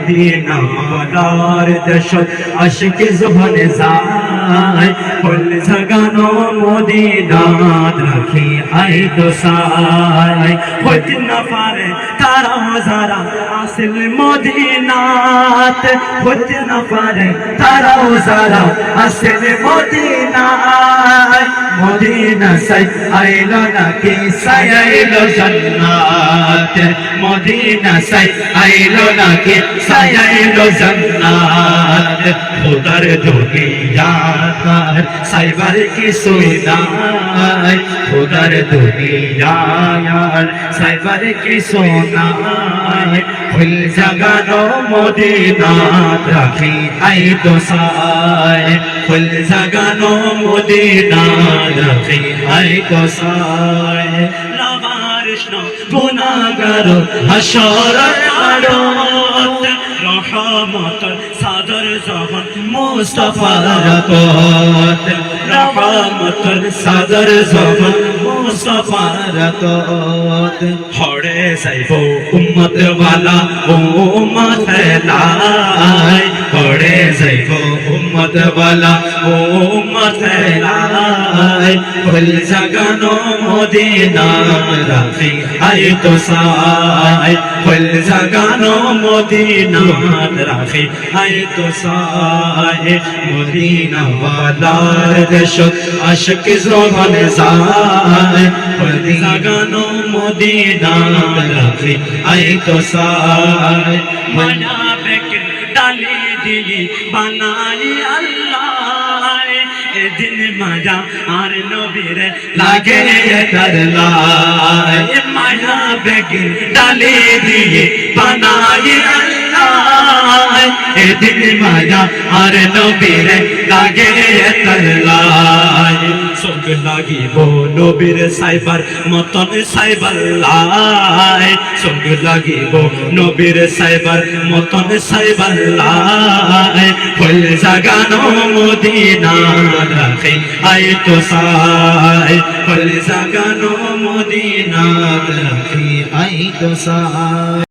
Medina বলার দেশ আশিক জবানে যায় ফুল জাগানো মদিনাত রাখি আই তো সাই হইতে না পারে তারাও যারা আসল মদিনাত হইতে না পারে তারাও যারা আসল মদিনাত মদিনা সাই আইলো নাকি সাই আইলো জান্নাত মদিনা সাই আইলো নাকি সাই আইলো জান্নাত খোদার দুনিয়ার সাইবার কি সোনাই খোদার দুনিয়ার সাইবার কি সোনাই ফুল জাগানো মদিনাত রাখি আই তো সাই ফুল জাগানো মদিনাত রাখি আই তো সাই লামারিষ্ণ গুনাহগার হাসরের মাঠত রহমতের সাদর জবান মুস্তাফার রাতত রহমতের সাদর জবান মুস্তাফার রাতত হড়ে যাইব উম্মত ওয়ালা উম্মত লাই হড়ে যাইব উম্মত ওয়ালা উম্মত লাই ফুল জাগানো মদিনা রাখি আই তো সাই ফুল জাগানো মদিনা রাখি আই তো সাই মদিনা ওয়ালার দেশ আশিক জবানে যায় ফুল জাগানো মদিনা রাখি আই তো সাই মানা বেকে ডালি দিয়ে বানাই আল্লাহ এদিন মাজা আর নবীর লাগে তার লাই মায়া বেগে ডালি দিয়ে বানাই আল্লাহ এদিন মাজা আর নবীর লাগে তার লাই চোখ লাগিব নবীর সাইবার মতন সাইবার লাই চোখ লাগিব নবীর সাইবার মতন সাইবার লাই ফুল জাগানো মদিনা রাখি আই তো সাই ফুল জাগানো মদিনা রাখি আই তো সাই।